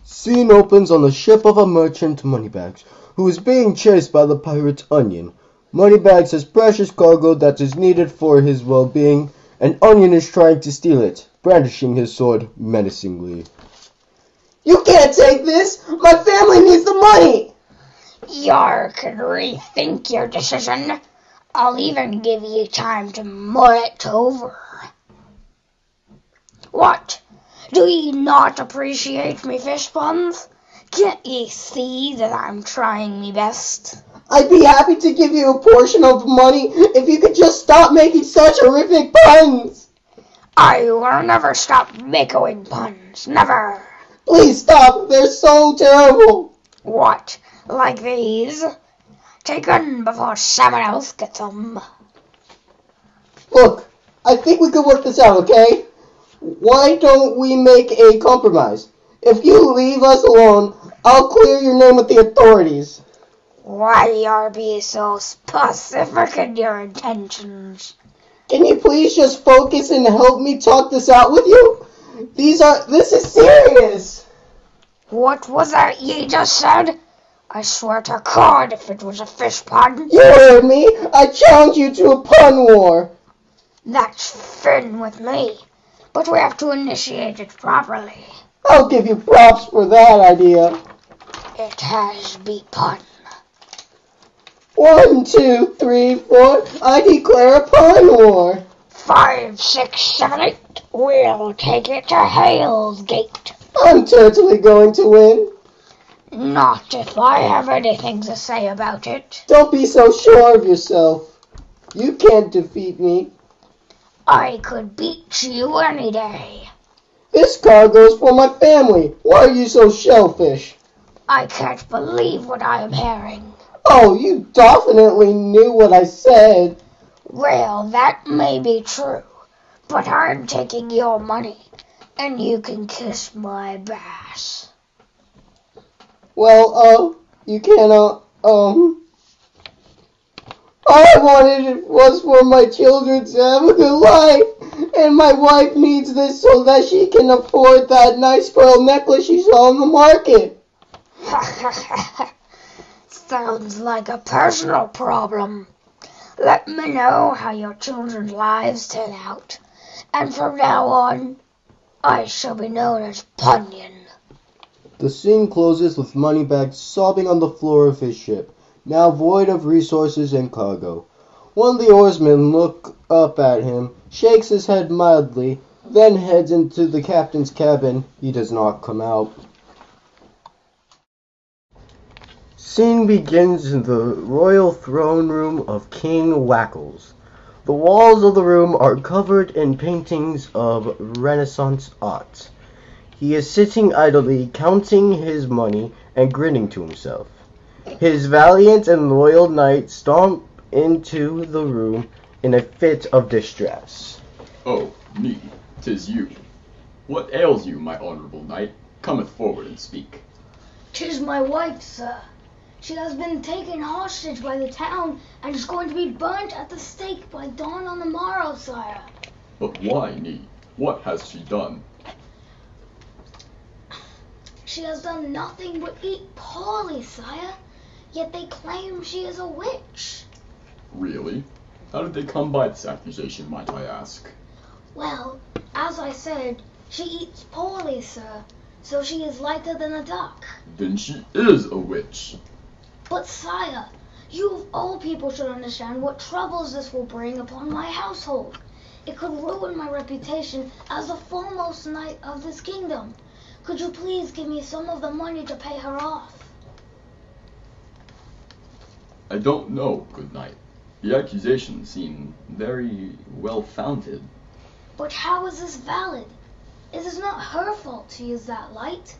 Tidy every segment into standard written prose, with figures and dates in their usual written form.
Scene opens on the ship of a merchant, Moneybags, who is being chased by the pirate Onion. Moneybags has precious cargo that is needed for his well-being, and Onion is trying to steal it, brandishing his sword menacingly. You can't take this! My family needs the money! You can rethink your decision. I'll even give you time to mull it over. What? Do ye not appreciate me fish puns? Can't ye see that I'm trying me best? I'd be happy to give you a portion of the money if you could just stop making such horrific puns! I will never stop making puns, never! Please stop, they're so terrible! What, like these? Take them before someone else gets them. Look, I think we could work this out, okay? Why don't we make a compromise? If you leave us alone, I'll clear your name with the authorities. Why you be so specific in your intentions? Can you please just focus and help me talk this out with you? This is serious. What was that ye just said? I swear to God if it was a fish pun. You heard me. I challenge you to a pun war. That's fine with me, but we have to initiate it properly. I'll give you props for that idea. It has be pun. 1, 2, 3, 4. I declare a pun war. 5, 6, 7, 8. We'll take it to Hale's Gate. I'm totally going to win. Not if I have anything to say about it. Don't be so sure of yourself. You can't defeat me. I could beat you any day. This cargo's for my family. Why are you so shellfish? I can't believe what I am hearing. Oh, you definitely knew what I said. Well, that may be true, but I'm taking your money, and you can kiss my bass. Well, you can, all I wanted was for my children to have a good life, and my wife needs this so that she can afford that nice pearl necklace she saw on the market. Sounds like a personal problem. Let me know how your children's lives turn out, and from now on, I shall be known as Punyon. The scene closes with Moneybags sobbing on the floor of his ship, now void of resources and cargo. One of the oarsmen looks up at him, shakes his head mildly, then heads into the captain's cabin. He does not come out. Scene begins in the royal throne room of King Wackles. The walls of the room are covered in paintings of Renaissance art. He is sitting idly, counting his money and grinning to himself. His valiant and loyal knight stomp into the room in a fit of distress. Oh, me, 'tis you. What ails you, my honourable knight? Cometh forward and speak. 'Tis my wife, sir. She has been taken hostage by the town and is going to be burnt at the stake by dawn on the morrow, sire. But why, me? What has she done? She has done nothing but eat poorly, sire. Yet they claim she is a witch. Really? How did they come by this accusation, might I ask? Well, as I said, she eats poorly, sir, so she is lighter than a duck. Then she is a witch. But sire, you of all people should understand what troubles this will bring upon my household. It could ruin my reputation as the foremost knight of this kingdom. Could you please give me some of the money to pay her off? I don't know, good knight. The accusations seem very well-founded. But how is this valid? It is not her fault to use that light.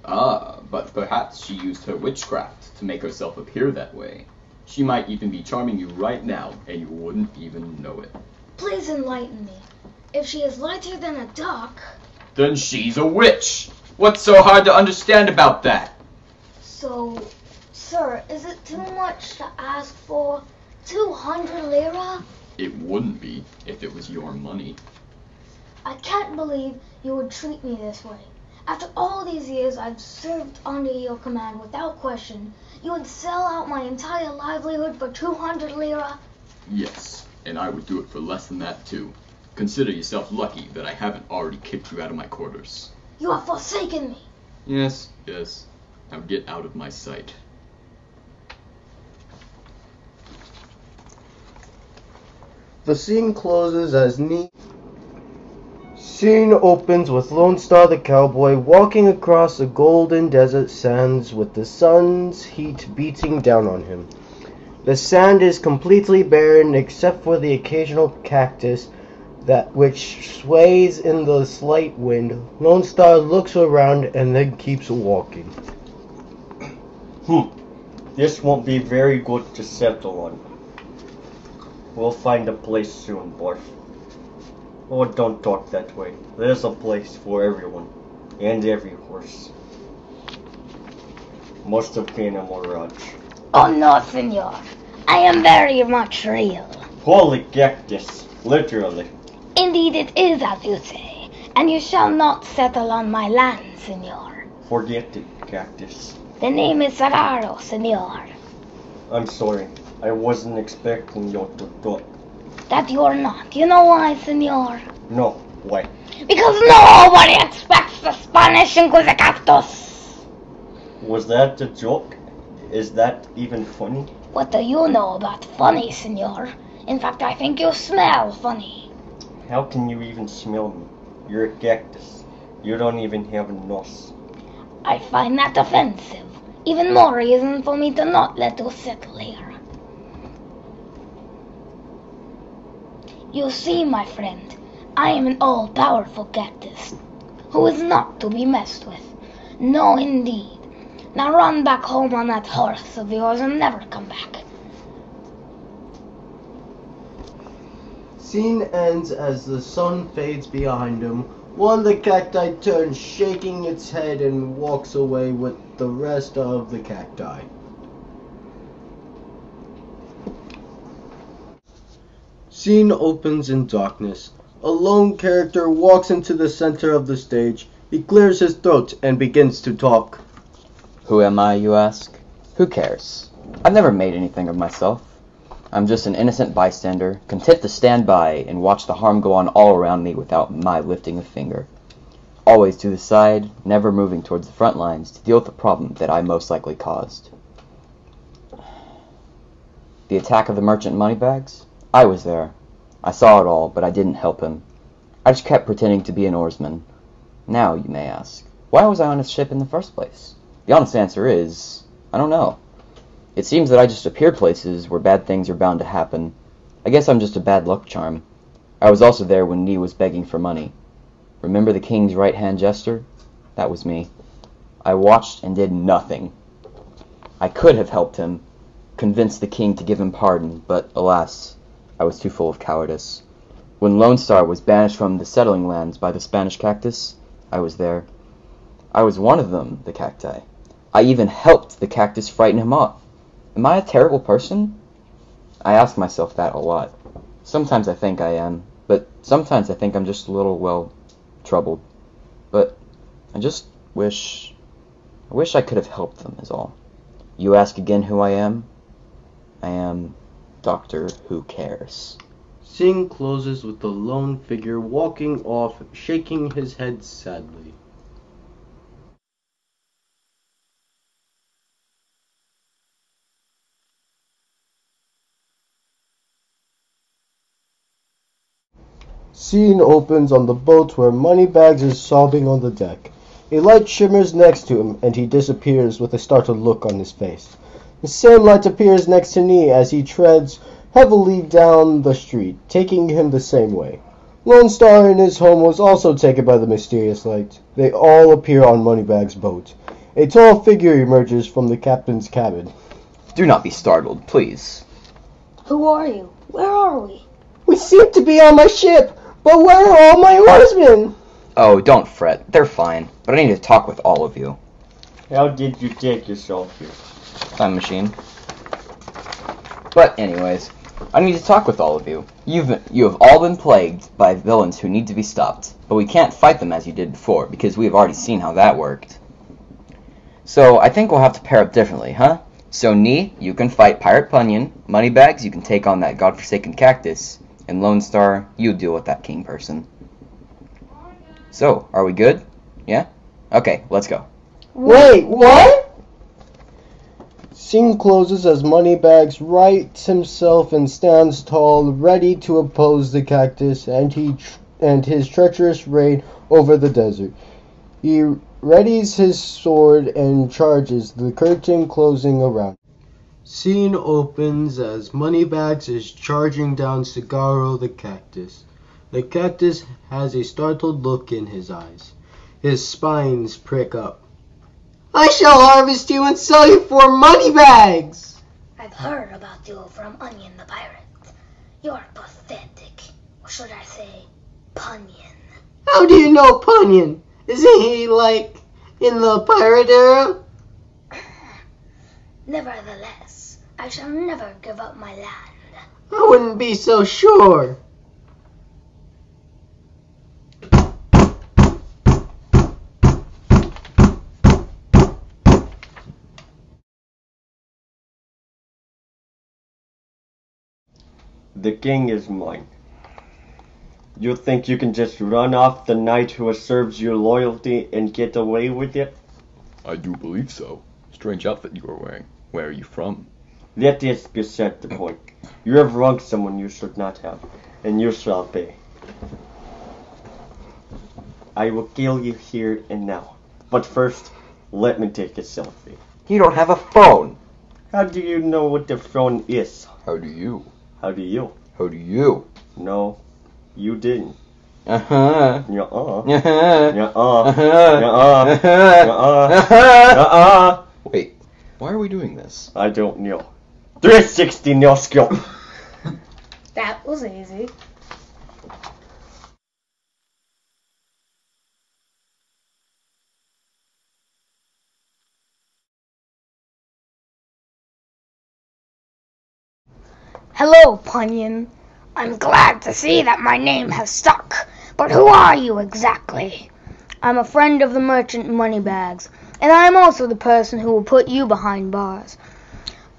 Ah, but perhaps she used her witchcraft to make herself appear that way. She might even be charming you right now, and you wouldn't even know it. Please enlighten me. If she is lighter than a duck... Then she's a witch! What's so hard to understand about that? So, sir, is it too much to ask for 200 lira? It wouldn't be if it was your money. I can't believe you would treat me this way. After all these years I've served under your command without question, you would sell out my entire livelihood for 200 lira? Yes, and I would do it for less than that too. Consider yourself lucky that I haven't already kicked you out of my quarters. You have forsaken me. Yes. Now get out of my sight. The scene closes as Scene opens with Lone Star the cowboy walking across the golden desert sands with the sun's heat beating down on him. The sand is completely barren except for the occasional cactus which sways in the slight wind. Lone Star looks around and then keeps walking. This won't be very good to settle on. We'll find a place soon, boy. Oh, don't talk that way. There's a place for everyone, and every horse. Must have been a mirage. Oh no, senor. I am very much real. Holy cactus, literally. Indeed it is, as you say, and you shall not settle on my land, senor. Forget it, cactus. The name is Serraro, senor. I'm sorry. I wasn't expecting you to talk. That you're not. You know why, senor? No, why? Because nobody expects the Spanish Inquisicatos. Was that a joke? Is that even funny? What do you know about funny, senor? In fact, I think you smell funny. How can you even smell me? You're a cactus. You don't even have a nose. I find that offensive. Even more reason for me to not let you settle here. You see, my friend, I am an all-powerful cactus, who is not to be messed with. No, indeed. Now run back home on that horse of yours and never come back. Scene ends as the sun fades behind him. One of the cacti turns, shaking its head, and walks away with the rest of the cacti. Scene opens in darkness. A lone character walks into the center of the stage. He clears his throat and begins to talk. Who am I, you ask? Who cares? I've never made anything of myself. I'm just an innocent bystander, content to stand by and watch the harm go on all around me without my lifting a finger. Always to the side, never moving towards the front lines to deal with the problem that I most likely caused. The attack of the merchant moneybags? I was there. I saw it all, but I didn't help him. I just kept pretending to be an oarsman. Now, you may ask, why was I on his ship in the first place? The honest answer is, I don't know. It seems that I just appear places where bad things are bound to happen. I guess I'm just a bad luck charm. I was also there when Nee was begging for money. Remember the king's right-hand jester? That was me. I watched and did nothing. I could have helped him, convinced the king to give him pardon, but alas, I was too full of cowardice. When Lone Star was banished from the settling lands by the Spanish cactus, I was there. I was one of them, the cacti. I even helped the cactus frighten him off. Am I a terrible person? I ask myself that a lot. Sometimes I think I am, but sometimes I think I'm just a little, well, troubled. But I just wish I could have helped them, is all. You ask again who I am? I am Dr. Who Cares. Scene closes with the lone figure walking off, shaking his head sadly. Scene opens on the boat where Moneybags is sobbing on the deck. A light shimmers next to him, and he disappears with a startled look on his face. The same light appears next to Nee as he treads heavily down the street, taking him the same way. Lone Star in his home was also taken by the mysterious light. They all appear on Moneybags' boat. A tall figure emerges from the captain's cabin. Do not be startled, please. Who are you? Where are we? We seem to be on my ship, but where are all my oarsmen? Oh, don't fret. They're fine. But I need to talk with all of you. How did you take yourself here? Time machine. But anyways, I need to talk with all of you. You have all been plagued by villains who need to be stopped, but we can't fight them as you did before, because we have already seen how that worked. So, I think we'll have to pair up differently, huh? So, Nee, you can fight Pirate Punyan, Moneybags, you can take on that godforsaken cactus, and Lone Star, you deal with that king person. So, are we good? Yeah? Okay, let's go. Wait, what? Scene closes as Moneybags rights himself and stands tall, ready to oppose the cactus and his treacherous raid over the desert. He readies his sword and charges, the curtain closing around. Scene opens as Moneybags is charging down Cigaro the cactus. The cactus has a startled look in his eyes. His spines prick up. I shall harvest you and sell you for Moneybags! I've heard about you from Onion the Pirate. You're pathetic. Or should I say, Punyan. How do you know Punyan? Isn't he, like, in the pirate era? Nevertheless, I shall never give up my land. I wouldn't be so sure. The king is mine. You think you can just run off the knight who has served your loyalty and get away with it? I do believe so. Strange outfit you are wearing. Where are you from? That is beside the point. You have wronged someone you should not have, and you shall pay. I will kill you here and now. But first, let me take a selfie. You don't have a phone! How do you know what the phone is? How do you? How do you? How do you? No, you didn't. Uh-huh. Nuh-uh. Uh-huh. Nuh-uh. Uh-huh. Nuh-uh. Nuh-uh. Uh-huh. Nuh-uh. Wait, why are we doing this? I don't know. 360 no skill. That was easy. Hello, Punyan. I'm glad to see that my name has stuck. But who are you exactly? I'm a friend of the merchant Moneybags, and I am also the person who will put you behind bars.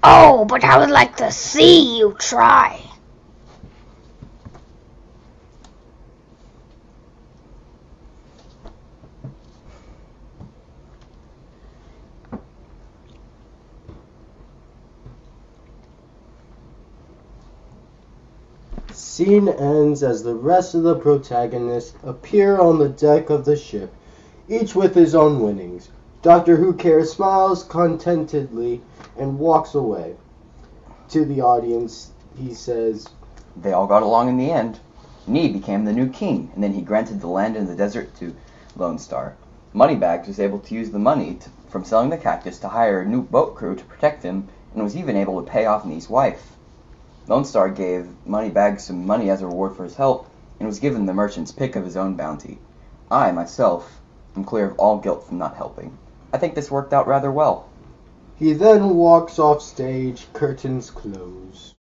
Oh, but I would like to see you try. Scene ends as the rest of the protagonists appear on the deck of the ship, each with his own winnings. Doctor Who Cares smiles contentedly and walks away. To the audience, he says, They all got along in the end. Nee became the new king, and then he granted the land in the desert to Lone Star. Moneybags was able to use the money from selling the cactus to hire a new boat crew to protect him, and was even able to pay off Nee's wife. Lone Star gave Moneybags some money as a reward for his help, and was given the merchant's pick of his own bounty. I, myself, am clear of all guilt from not helping. I think this worked out rather well. He then walks off stage, curtains close.